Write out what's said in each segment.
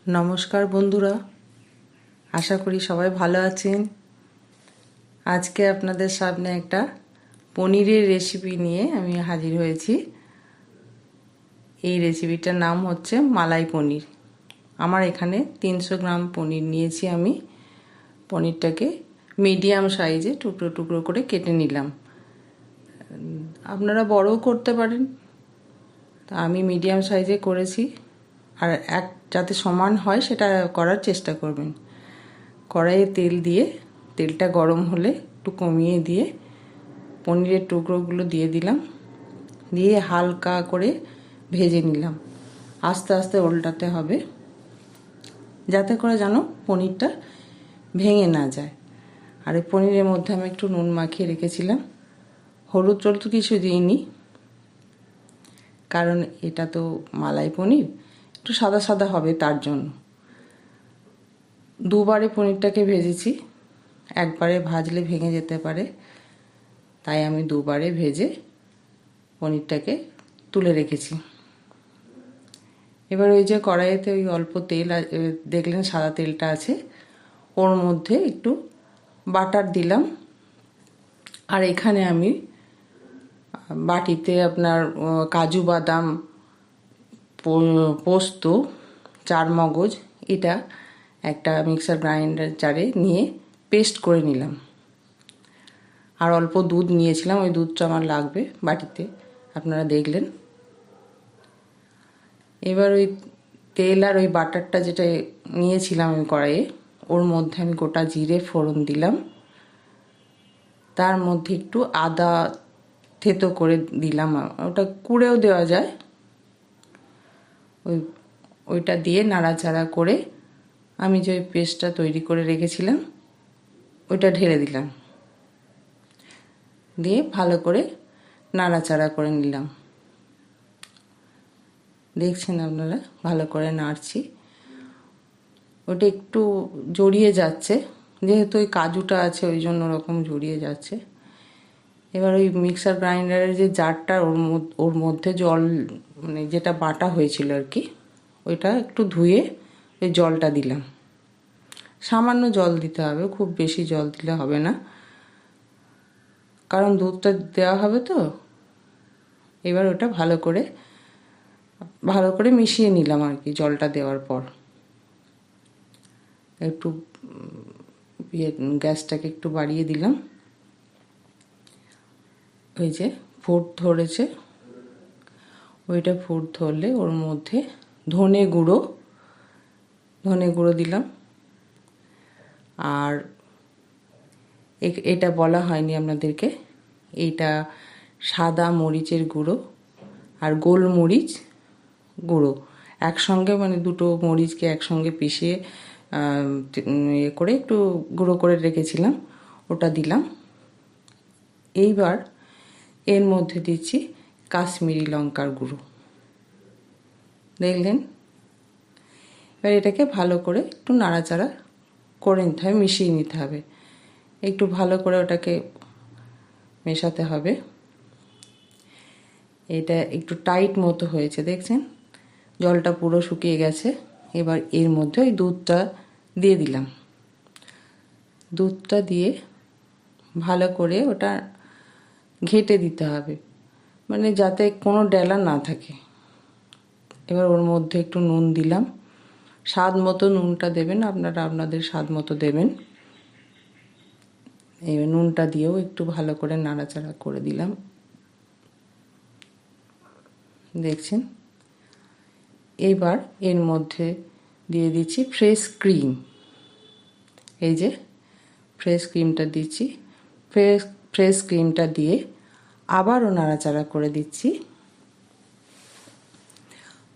নমস্কার বন্ধুরা, আশা করি সবাই ভালো আছেন। আজকে আপনাদের সামনে একটা পনিরের রেসিপি নিয়ে আমি হাজির হয়েছি। এই রেসিপিটার নাম হচ্ছে মালাই পনির। আমার এখানে 300 গ্রাম পনির নিয়েছি। আমি পনিরটাকে মিডিয়াম সাইজে টুকরো টুকরো করে কেটে নিলাম। আপনারা বড়ও করতে পারেন, তা আমি মিডিয়াম সাইজে করেছি। আর যাতে সমান হয় সেটা করার চেষ্টা করবেন। কড়াইয়ে তেল দিয়ে, তেলটা গরম হলে একটু কমিয়ে দিয়ে পনিরের টুকরোগুলো দিয়ে দিলাম, দিয়ে হালকা করে ভেজে নিলাম। আস্তে আস্তে উল্টাতে হবে যাতে করে যেন পনিরটা ভেঙে না যায়। আর এই পনিরের মধ্যে আমি একটু নুন মাখিয়ে রেখেছিলাম, হলুদ টলুদ কিছু দিইনি, কারণ এটা তো মালাই পনির, একটু সাদা সাদা হবে তার জন্য। দুবারে পনিরটাকে ভেজেছি, একবারে ভাজলে ভেঙে যেতে পারে, তাই আমি দুবারে ভেজে পনিরটাকে তুলে রেখেছি। এবার ওই যে কড়াইতে ওই অল্প তেল দেখলেন সাদা তেলটা আছে, ওর মধ্যে একটু বাটার দিলাম। আর এখানে আমি বাটিতে আপনার কাজু বাদাম, পোস্ত, চারমগজ, এটা একটা মিক্সার গ্রাইন্ডার জারে নিয়ে পেস্ট করে নিলাম। আর অল্প দুধ নিয়েছিলাম, ওই দুধটা আমার লাগবে বাটিতে, আপনারা দেখলেন। এবার ওই তেল আর ওই বাটারটা যেটা নিয়েছিলাম আমি কড়াইয়ে, ওর মধ্যে আমি গোটা জিরে ফোড়ন দিলাম। তার মধ্যে একটু আদা থেতো করে দিলাম, ওটা কুড়েও দেওয়া যায়। ওইটা দিয়ে নাড়াচাড়া করে আমি যে ওই পেস্টটা তৈরি করে রেখেছিলাম ওইটা ঢেলে দিলাম, দিয়ে ভালো করে নাড়াচাড়া করে নিলাম। দেখছেন আপনারা, ভালো করে নাড়ছি। ওটা একটু জড়িয়ে যাচ্ছে, যেহেতু ওই কাজুটা আছে ওই জন্য ওরকম জড়িয়ে যাচ্ছে। এবার ওই মিক্সার গ্রাইন্ডারের যে জারটা, ওর মধ্যে জল, মানে যেটা বাটা হয়েছিল আর কি, ওইটা একটু ধুয়ে ওই জলটা দিলাম। সামান্য জল দিতে হবে, খুব বেশি জল দিলে হবে না, কারণ দুধটা দেওয়া হবে তো। এবার ওটা ভালো করে মিশিয়ে নিলাম আর কি। জলটা দেওয়ার পর একটু গ্যাসটাকে একটু বাড়িয়ে দিলাম। ওই যে ফুট ধরেছে, ওইটা ফুট ধরলে ওর মধ্যে ধনে গুঁড়ো দিলাম। আর এটা বলা হয়নি আপনাদেরকে, এইটা সাদা মরিচের গুঁড়ো আর গোলমরিচ গুঁড়ো একসঙ্গে, মানে দুটো মরিচকে একসঙ্গে পিষিয়ে করে একটু গুঁড়ো করে রেখেছিলাম, ওটা দিলাম। এইবার এর মধ্যে দিচ্ছি কাশ্মীরি লঙ্কার গুঁড়ো, দেখলেন। এবার এটাকে ভালো করে একটু নাড়াচাড়া করে নিতে হবে, মিশিয়ে নিতে হবে, একটু ভালো করে ওটাকে মেশাতে হবে। এটা একটু টাইট মতো হয়েছে, দেখছেন, জলটা পুরো শুকিয়ে গেছে। এবার এর মধ্যে ওই দুধটা দিয়ে দিলাম। দুধটা দিয়ে ভালো করে ওটা ঘেঁটে দিতে হবে, মানে যাতে কোনো ডেলা না থাকে। এবার ওর মধ্যে একটু নুন দিলাম, স্বাদ মতো নুনটা দেবেন আপনারা, আপনাদের স্বাদ মতো দেবেন। এবার নুনটা দিয়েও একটু ভালো করে নাড়াচাড়া করে দিলাম, দেখছেন। এবার এর মধ্যে দিয়ে দিচ্ছি ফ্রেশ ক্রিম। এই যে ফ্রেশ ক্রিমটা দিচ্ছি, ফ্রেশ ক্রিমটা দিয়ে আবারও নাড়াচাড়া করে দিচ্ছি,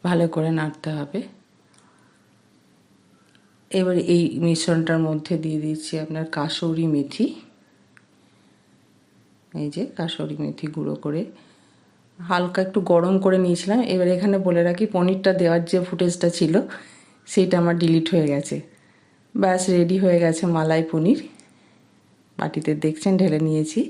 ভালো করে নাড়তে হবে। এবার এই মিশ্রণটার মধ্যে দিয়ে দিচ্ছি আপনার কাসুরি মেথি। এই যে কাসুরি মেথি গুঁড়ো করে হালকা একটু গরম করে নিয়েছিলাম। এবার এখানে বলে রাখি, পনিরটা দেওয়ার যে ফুটেজটা ছিল সেটা আমার ডিলিট হয়ে গেছে। ব্যাস, রেডি হয়ে গেছে মালাই পনির। বাটিতে দেখছেন ঢেলে নিয়েছি।